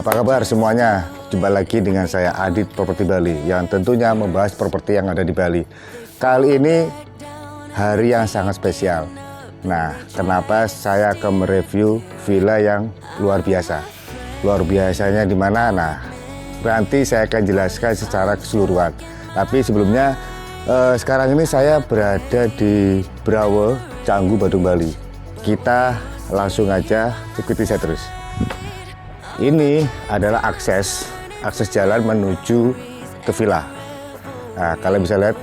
Apa kabar semuanya? Jumpa lagi dengan saya Adit Properti Bali yang tentunya membahas properti yang ada di Bali. Kali ini hari yang sangat spesial. Nah, kenapa saya akan mereview villa yang luar biasa? Luar biasanya di mana? Nah, nanti saya akan jelaskan secara keseluruhan. Tapi sebelumnya, sekarang ini saya berada di Brawe, Canggu, Badung, Bali. Kita langsung aja ikuti saya terus. Ini adalah akses jalan menuju ke villa. Nah, kalian bisa lihat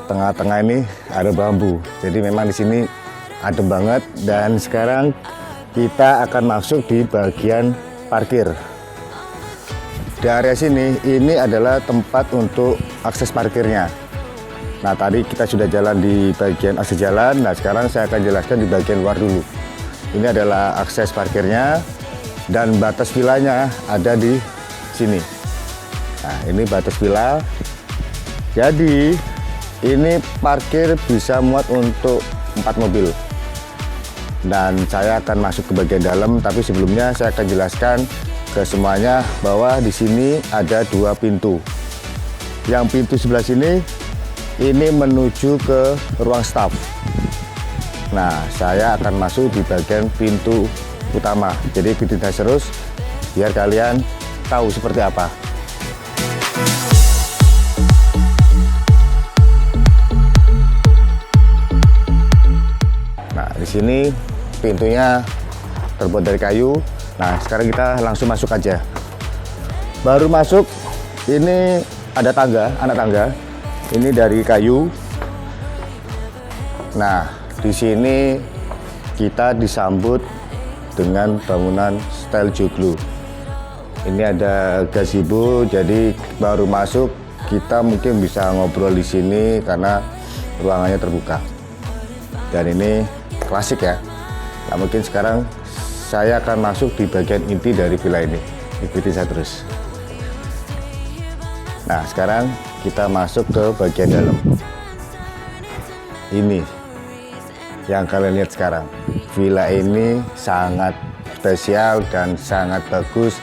tengah-tengah ini ada bambu. Jadi memang di sini adem banget. Dan sekarang kita akan masuk di bagian parkir. Di area sini ini adalah tempat untuk akses parkirnya. Nah, tadi kita sudah jalan di bagian akses jalan. Nah, sekarang saya akan jelaskan di bagian luar dulu. Ini adalah akses parkirnya. Dan batas villanya ada di sini. Nah, ini batas villa. Jadi ini parkir bisa muat untuk 4 mobil. Dan saya akan masuk ke bagian dalam, tapi sebelumnya saya akan jelaskan ke semuanya bahwa di sini ada 2 pintu. Yang pintu sebelah sini ini menuju ke ruang staf. Nah, saya akan masuk di bagian pintu utama. Jadi ikutin saya terus biar kalian tahu seperti apa. Nah, di sini pintunya terbuat dari kayu. Nah, sekarang kita langsung masuk aja. Baru masuk ini ada tangga, anak tangga. Ini dari kayu. Nah, di sini kita disambut dengan bangunan style joglo. Ini ada gazebo, jadi baru masuk kita mungkin bisa ngobrol di sini karena ruangannya terbuka. Dan ini klasik ya. Nah, mungkin sekarang saya akan masuk di bagian inti dari villa ini. Ikuti saya terus. Nah, sekarang kita masuk ke bagian dalam. Ini yang kalian lihat sekarang. Villa ini sangat spesial dan sangat bagus,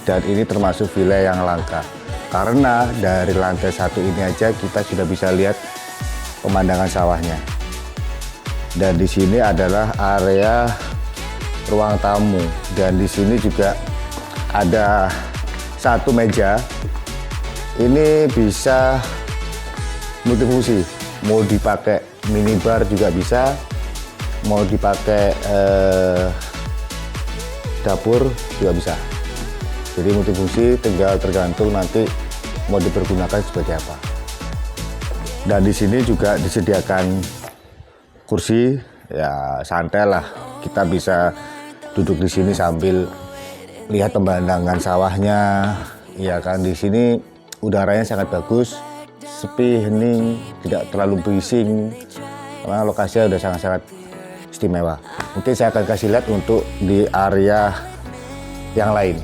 dan ini termasuk villa yang langka karena dari lantai 1 ini aja kita sudah bisa lihat pemandangan sawahnya. Dan di sini adalah area ruang tamu, dan di sini juga ada 1 meja. Ini bisa multifungsi, mau dipakai minibar juga bisa, mau dipakai dapur juga bisa. Jadi multifungsi, tinggal tergantung nanti mau dipergunakan sebagai apa. Dan di sini juga disediakan kursi, ya santai lah. Kita bisa duduk di sini sambil lihat pemandangan sawahnya. Ya kan, di sini udaranya sangat bagus, sepi, hening, tidak terlalu bising. Karena lokasinya udah sangat-sangat istimewa. Mungkin saya akan kasih lihat untuk di area yang lain.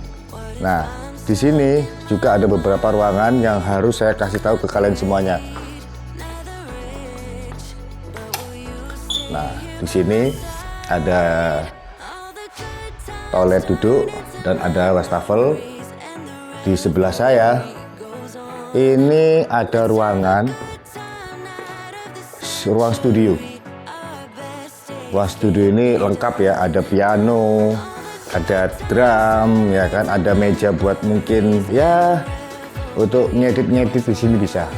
Nah, di sini juga ada beberapa ruangan yang harus saya kasih tahu ke kalian semuanya. Nah, di sini ada toilet duduk dan ada wastafel. Di sebelah saya ini ada ruang studio. Ruang studio ini lengkap ya, ada piano, ada drum, ya kan, ada meja buat mungkin ya untuk ngedit di sini bisa.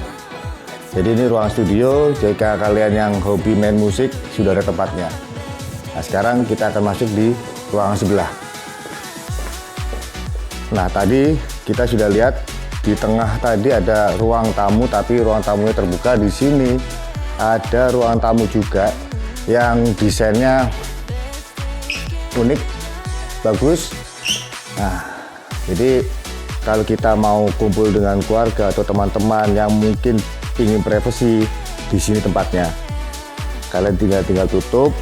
Jadi ini ruang studio, jika kalian yang hobi main musik sudah ada tempatnya. Nah, sekarang kita akan masuk di ruangan sebelah. Nah, tadi kita sudah lihat di tengah tadi ada ruang tamu, tapi ruang tamunya terbuka. Di sini ada ruang tamu juga yang desainnya unik, bagus. Nah, jadi kalau kita mau kumpul dengan keluarga atau teman-teman yang mungkin ingin privasi, di sini tempatnya. Kalian tinggal tutup,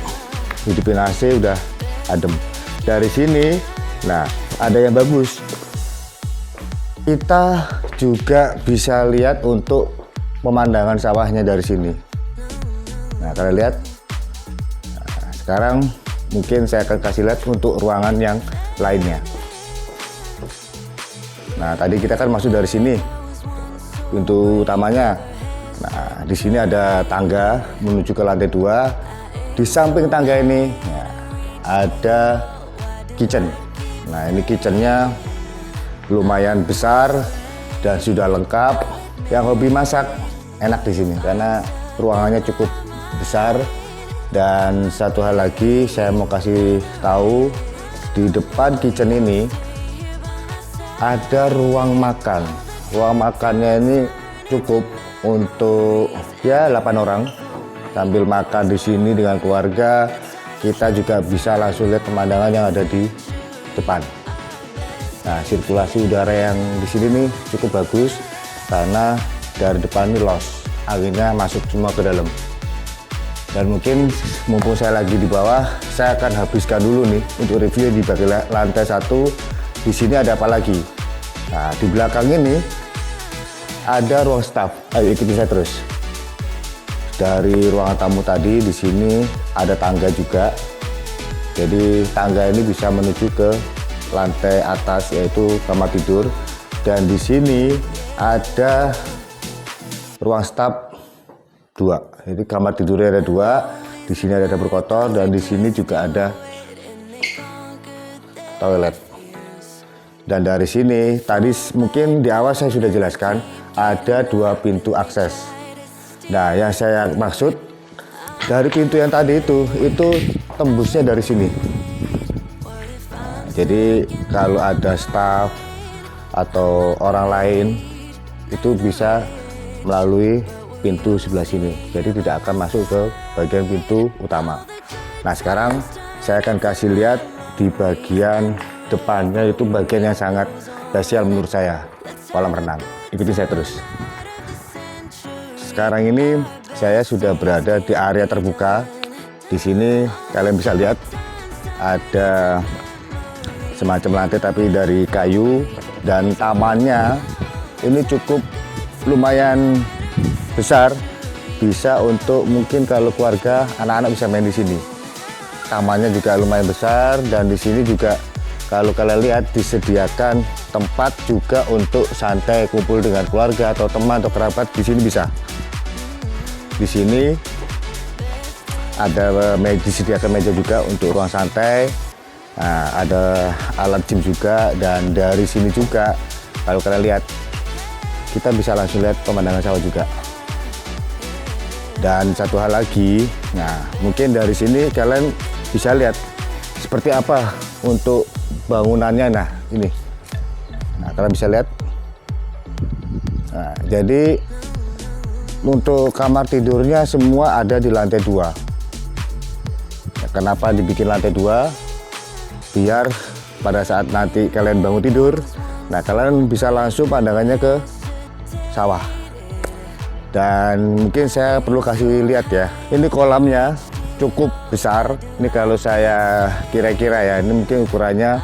hidupin AC, udah adem. Dari sini, nah ada yang bagus. Kita juga bisa lihat untuk pemandangan sawahnya dari sini. Nah, kalian lihat. Nah, sekarang mungkin saya akan kasih lihat untuk ruangan yang lainnya. Nah, tadi kita kan masuk dari sini, pintu utamanya. Nah, di sini ada tangga menuju ke lantai 2. Di samping tangga ini ya, ada kitchen. Nah, ini kitchennya lumayan besar dan sudah lengkap. Yang hobi masak enak di sini karena ruangannya cukup besar. Dan satu hal lagi saya mau kasih tahu, di depan kitchen ini ada ruang makan. Ruang makannya ini cukup untuk ya 8 orang sambil makan di sini dengan keluarga. Kita juga bisa langsung lihat pemandangan yang ada di depan. Nah, sirkulasi udara yang di sini nih cukup bagus karena dari depan ini los, anginnya masuk semua ke dalam. Dan mungkin mumpung saya lagi di bawah, saya akan habiskan dulu nih untuk review di bagian lantai 1. Di sini ada apa lagi? Nah, di belakang ini ada ruang staff. Ayo ikuti saya terus. Dari ruangan tamu tadi, di sini ada tangga juga. Jadi tangga ini bisa menuju ke lantai atas, yaitu kamar tidur. Dan di sini ada ruang staff 2. Jadi kamar tidurnya ada 2. Di sini ada dapur kotor dan di sini juga ada toilet. Dan dari sini tadi mungkin di awal saya sudah jelaskan ada 2 pintu akses. Nah, yang saya maksud dari pintu yang tadi itu tembusnya dari sini. Nah, jadi kalau ada staf atau orang lain itu bisa melalui pintu sebelah sini. Jadi tidak akan masuk ke bagian pintu utama. Nah, sekarang saya akan kasih lihat di bagian depannya, itu bagian yang sangat spesial menurut saya, kolam renang. Ikuti saya terus. Sekarang ini saya sudah berada di area terbuka. Di sini kalian bisa lihat ada semacam lantai tapi dari kayu, dan tamannya ini cukup lumayan besar, bisa untuk mungkin kalau keluarga anak-anak bisa main di sini. Tamannya juga lumayan besar dan di sini juga kalau kalian lihat disediakan tempat juga untuk santai kumpul dengan keluarga atau teman atau kerabat. Di sini bisa. Di sini ada disediakan meja juga untuk ruang santai. Nah, ada alat gym juga, dan dari sini juga kalau kalian lihat kita bisa langsung lihat pemandangan sawah juga. Dan satu hal lagi, nah mungkin dari sini kalian bisa lihat seperti apa untuk bangunannya. Nah ini, nah kalian bisa lihat. Nah, jadi untuk kamar tidurnya semua ada di lantai 2. Nah, kenapa dibikin lantai 2? Biar pada saat nanti kalian bangun tidur, nah kalian bisa langsung pandangannya ke sawah. Dan mungkin saya perlu kasih lihat ya, ini kolamnya cukup besar. Ini kalau saya kira-kira ya, ini mungkin ukurannya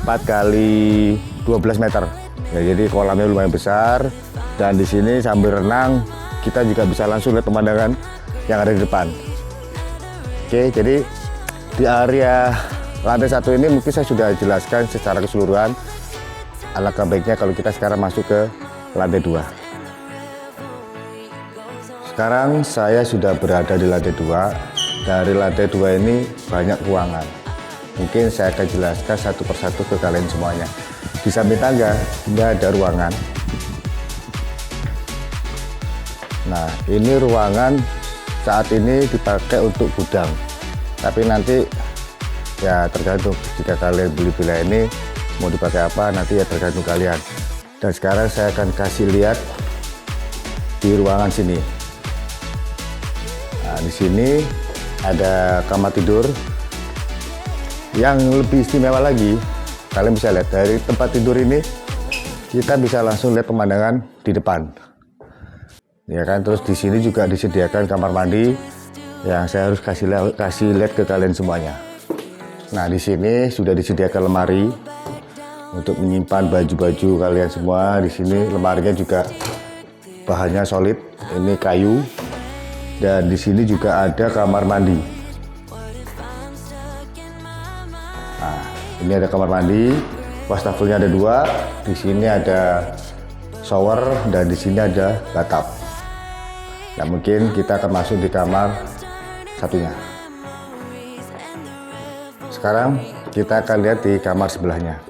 4 kali 12 meter. Ya, jadi kolamnya lumayan besar, dan di sini sambil renang kita juga bisa langsung lihat pemandangan yang ada di depan. Oke, jadi di area lantai 1 ini mungkin saya sudah jelaskan secara keseluruhan. Alangkah baiknya kalau kita sekarang masuk ke lantai 2. Sekarang saya sudah berada di lantai 2. Dari lantai 2 ini banyak ruangan. Mungkin saya akan jelaskan satu persatu ke kalian semuanya. Di samping tangga ini ada ruangan. Nah, ini ruangan saat ini dipakai untuk gudang. Tapi nanti ya tergantung, jika kalian beli villa ini mau dipakai apa nanti ya tergantung kalian. Dan sekarang saya akan kasih lihat di ruangan sini. Nah, di sini ada kamar tidur. Yang lebih istimewa lagi, kalian bisa lihat dari tempat tidur ini kita bisa langsung lihat pemandangan di depan. Ya kan, terus di sini juga disediakan kamar mandi yang saya harus kasih lihat ke kalian semuanya. Nah, di sini sudah disediakan lemari untuk menyimpan baju-baju kalian semua. Di sini lemarinya juga bahannya solid, ini kayu. Dan di sini juga ada kamar mandi. Nah, ini ada kamar mandi. Wastafelnya ada 2, di sini ada shower dan di sini ada bathtub. Nah, mungkin kita akan masuk di kamar satunya. Sekarang kita akan lihat di kamar sebelahnya.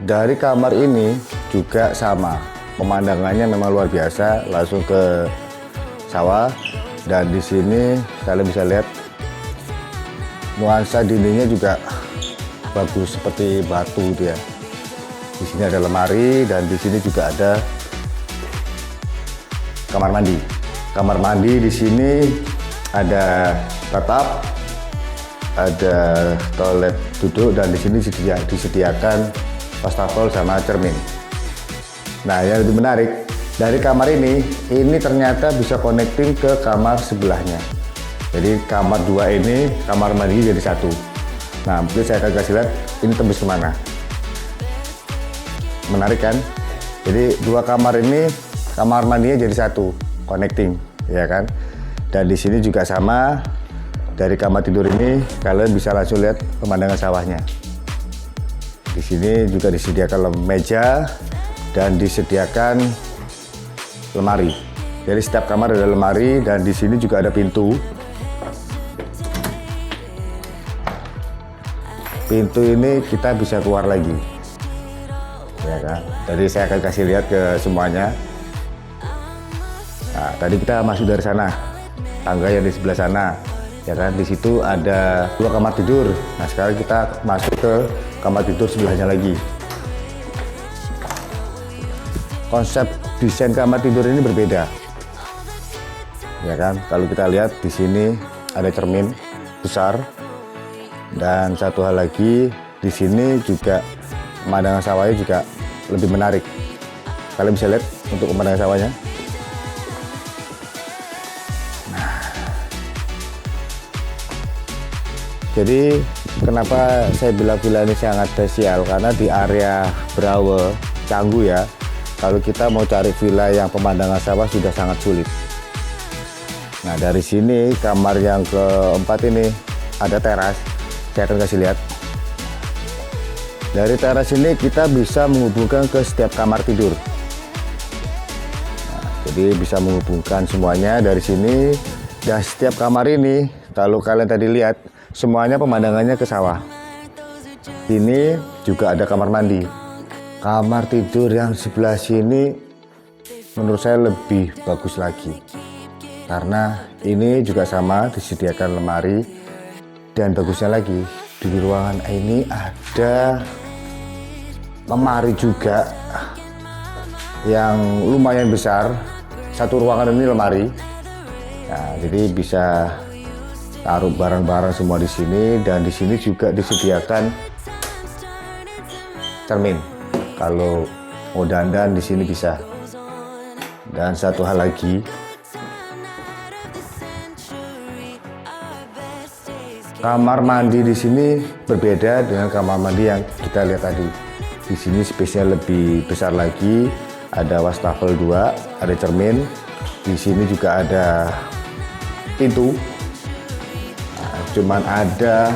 Dari kamar ini juga sama, pemandangannya memang luar biasa, langsung ke sawah. Dan di sini kalian bisa lihat nuansa dindingnya juga bagus seperti batu gitu ya. Di sini ada lemari dan di sini juga ada kamar mandi. Kamar mandi di sini ada bathtub, ada toilet duduk dan di sini disediakan wastafel sama cermin. Nah, yang lebih menarik dari kamar ini ternyata bisa connecting ke kamar sebelahnya. Jadi kamar 2 ini kamar mandi jadi satu. Nah, mungkin saya akan kasih lihat ini tembus kemana. Menarik kan? Jadi 2 kamar ini kamar mandinya jadi satu, connecting, ya kan? Dan di sini juga sama. Dari kamar tidur ini kalian bisa langsung lihat pemandangan sawahnya. Di sini juga disediakan meja dan disediakan lemari. Jadi setiap kamar ada lemari dan di sini juga ada pintu. Pintu ini kita bisa keluar lagi, ya kan? Jadi saya akan kasih lihat ke semuanya. Nah, tadi kita masuk dari sana, tangga yang di sebelah sana, ya kan? Di situ ada 2 kamar tidur. Nah, sekarang kita masuk ke kamar tidur sebelahnya lagi. Konsep desain kamar tidur ini berbeda, ya kan? Kalau kita lihat di sini ada cermin besar. Dan satu hal lagi, di sini juga pemandangan sawahnya juga lebih menarik. Kalian bisa lihat untuk pemandangan sawahnya. Nah, jadi kenapa saya bilang villa ini sangat spesial, karena di area Brawe, Canggu ya, kalau kita mau cari villa yang pemandangan sawah sudah sangat sulit. Nah, dari sini kamar yang keempat ini ada teras. Saya akan kasih lihat. Dari teras ini kita bisa menghubungkan ke setiap kamar tidur. Nah, jadi bisa menghubungkan semuanya dari sini. Dan setiap kamar ini, kalau kalian tadi lihat, semuanya pemandangannya ke sawah. Ini juga ada kamar mandi. Kamar tidur yang sebelah sini menurut saya lebih bagus lagi. Karena ini juga sama, disediakan lemari. Dan bagusnya lagi, di ruangan ini ada lemari juga yang lumayan besar. Satu ruangan ini lemari. Nah, jadi bisa taruh barang-barang semua di sini. Dan di sini juga disediakan cermin. Kalau mau dandan di sini bisa. Dan satu hal lagi, kamar mandi di sini berbeda dengan kamar mandi yang kita lihat tadi. Di sini space-nya lebih besar lagi, ada wastafel 2, ada cermin. Di sini juga ada pintu. Nah, cuman ada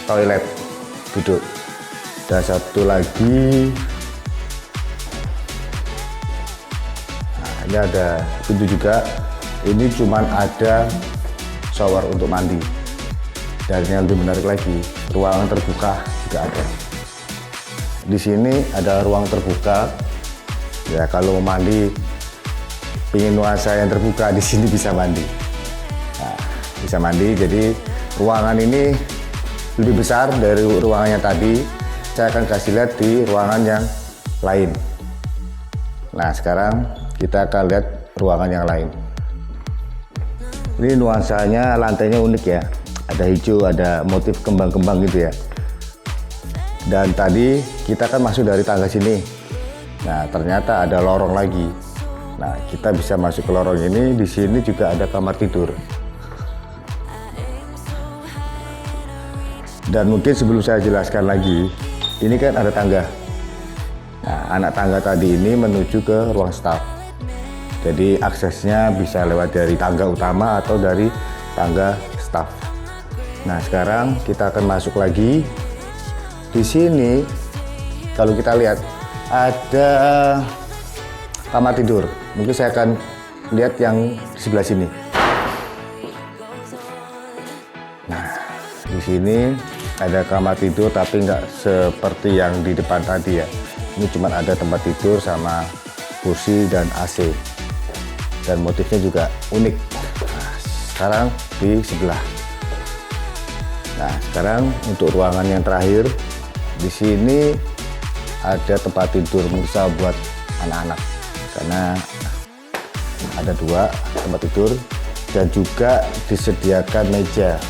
toilet duduk. Dan satu lagi, nah, ini ada pintu juga. Ini cuman ada shower untuk mandi. Dan yang lebih menarik lagi, ruangan terbuka juga ada. Di sini ada ruang terbuka. Ya, kalau mau mandi, pingin nuansa yang terbuka, di sini bisa mandi. Nah, bisa mandi. Jadi ruangan ini lebih besar dari ruangannya tadi. Saya akan kasih lihat di ruangan yang lain. Nah, sekarang kita akan lihat ruangan yang lain. Ini nuansanya, lantainya unik ya. Ada hijau, ada motif kembang-kembang gitu ya. Dan tadi kita kan masuk dari tangga sini. Nah, ternyata ada lorong lagi. Nah, kita bisa masuk ke lorong ini. Di sini juga ada kamar tidur. Dan mungkin sebelum saya jelaskan lagi, ini kan ada tangga. Nah, anak tangga tadi ini menuju ke ruang staf. Jadi aksesnya bisa lewat dari tangga utama atau dari tangga staf. Nah, sekarang kita akan masuk lagi. Di sini kalau kita lihat ada kamar tidur. Mungkin saya akan lihat yang di sebelah sini. Nah, di sini ada kamar tidur tapi nggak seperti yang di depan tadi ya. Ini cuma ada tempat tidur sama kursi dan AC. Dan motifnya juga unik. Nah, sekarang di sebelah. Nah, sekarang untuk ruangan yang terakhir, di sini ada tempat tidur bisa buat anak-anak karena ada 2 tempat tidur dan juga disediakan meja.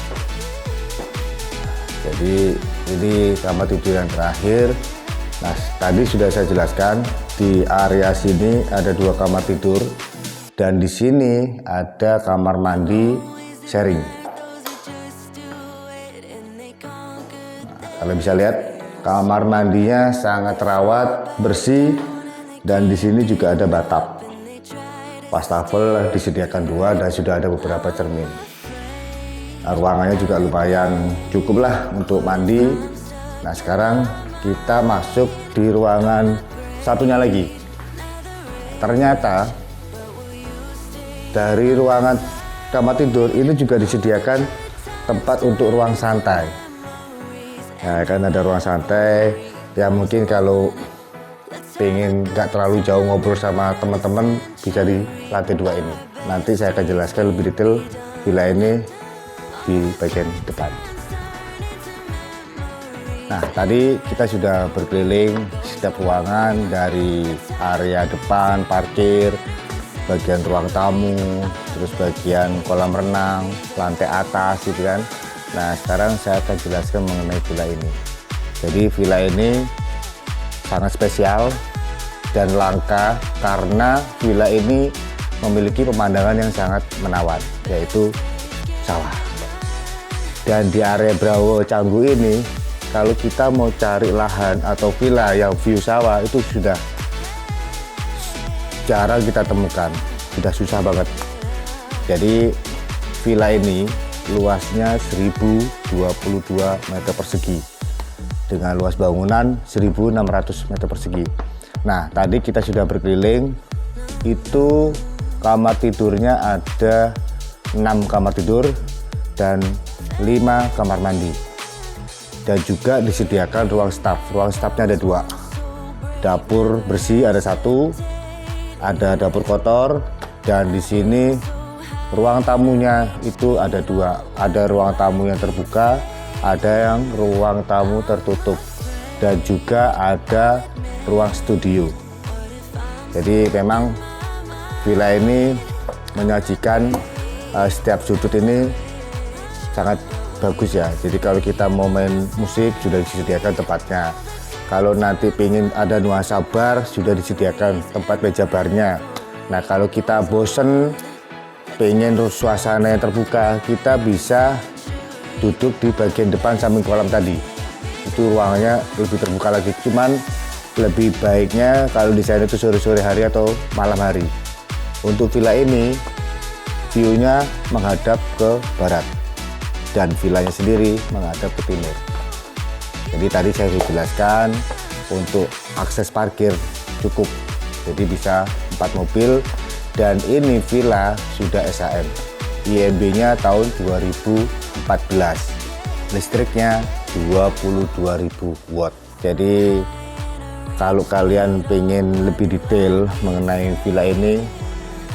Jadi ini kamar tidur yang terakhir. Nah, tadi sudah saya jelaskan di area sini ada 2 kamar tidur dan di sini ada kamar mandi sharing. Nah, kalian bisa lihat kamar mandinya sangat terawat, bersih, dan di sini juga ada bathtub. Wastafel disediakan 2 dan sudah ada beberapa cermin. Nah, ruangannya juga lumayan cukup lah untuk mandi. Nah, sekarang kita masuk di ruangan satunya lagi. Ternyata dari ruangan kamar tidur ini juga disediakan tempat untuk ruang santai. Nah, kan ada ruang santai ya, mungkin kalau pengen nggak terlalu jauh ngobrol sama teman-teman bisa di lantai 2 ini. Nanti saya akan jelaskan lebih detail villa ini di bagian depan. Nah, tadi kita sudah berkeliling setiap ruangan dari area depan, parkir, bagian ruang tamu, terus bagian kolam renang, lantai atas gitu kan. Nah, sekarang saya akan jelaskan mengenai villa ini. Jadi villa ini sangat spesial dan langka karena villa ini memiliki pemandangan yang sangat menawan, yaitu sawah. Dan di area Brawo Canggu ini, kalau kita mau cari lahan atau villa yang view sawah itu sudah jarang kita temukan, sudah susah banget. Jadi villa ini luasnya 1022 meter persegi dengan luas bangunan 1600 meter persegi. Nah, tadi kita sudah berkeliling, itu kamar tidurnya ada 6 kamar tidur dan 5 kamar mandi. Dan juga disediakan ruang staf. Ruang stafnya ada 2. Dapur bersih ada 1, ada dapur kotor, dan di sini ruang tamunya itu ada 2. Ada ruang tamu yang terbuka, ada yang ruang tamu tertutup, dan juga ada ruang studio. Jadi memang villa ini menyajikan setiap sudut ini sangat bagus ya. Jadi kalau kita mau main musik sudah disediakan tempatnya. Kalau nanti pengen ada nuansa bar sudah disediakan tempat meja barnya. Nah, kalau kita bosen pengen suasana yang terbuka, kita bisa duduk di bagian depan samping kolam tadi. Itu ruangannya lebih terbuka lagi. Cuman lebih baiknya kalau di sana itu sore-sore hari atau malam hari. Untuk villa ini view-nya menghadap ke barat dan villanya sendiri menghadap ke timur. Jadi tadi saya sudah jelaskan untuk akses parkir cukup, jadi bisa 4 mobil, dan ini villa sudah SHM, IMB-nya tahun 2014, listriknya 22.000 watt. Jadi kalau kalian pengen lebih detail mengenai villa ini,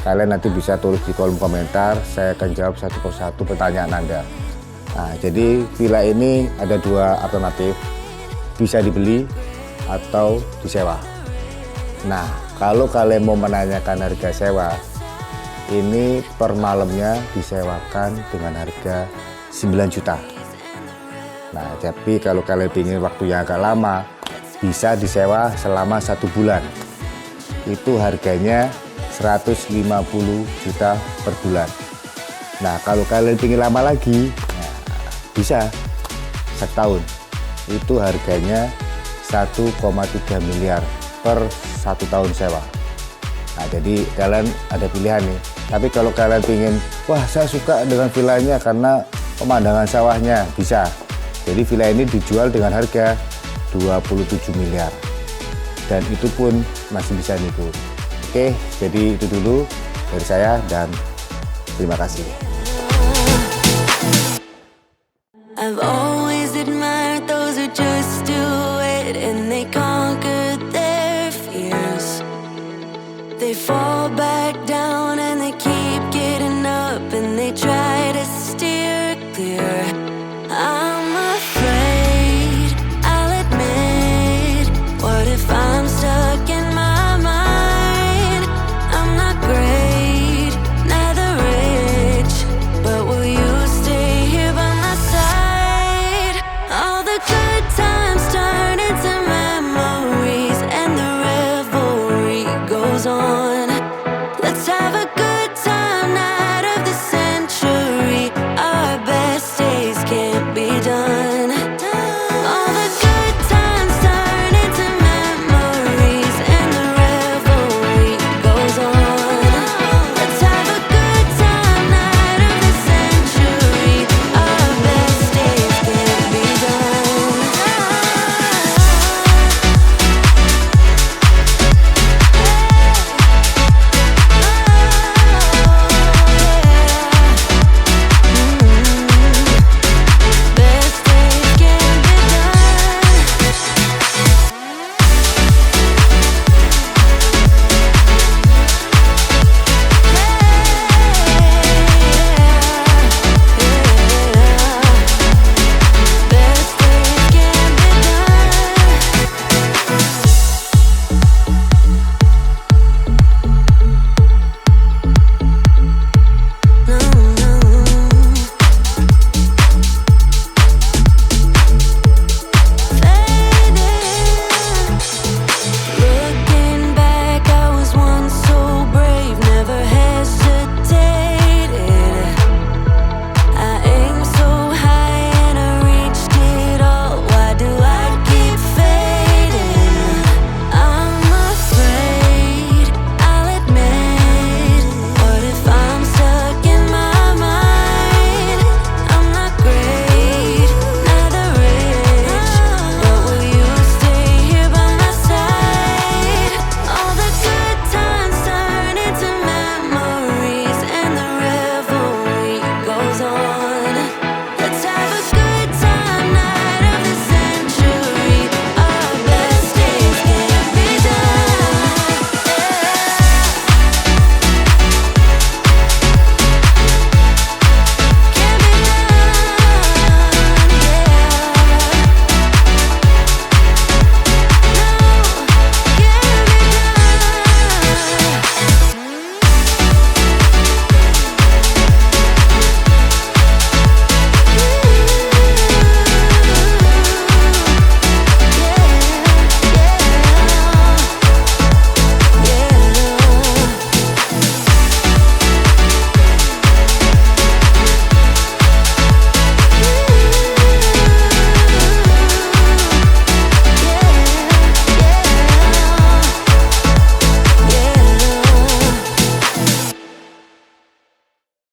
kalian nanti bisa tulis di kolom komentar, saya akan jawab satu persatu pertanyaan Anda. Nah, jadi villa ini ada 2 alternatif, bisa dibeli atau disewa. Nah, kalau kalian mau menanyakan harga sewa, ini per malamnya disewakan dengan harga 9 juta. Nah, tapi kalau kalian ingin waktu yang agak lama, bisa disewa selama 1 bulan. Itu harganya 150 juta per bulan. Nah, kalau kalian ingin lama lagi, bisa 1 tahun. Itu harganya 1,3 miliar per 1 tahun sewa. Nah, jadi kalian ada pilihan nih. Tapi kalau kalian pingin, wah saya suka dengan villanya karena pemandangan sawahnya, bisa. Jadi villa ini dijual dengan harga 27 miliar. Dan itu pun masih bisa nego. Oke, jadi itu dulu dari saya dan terima kasih.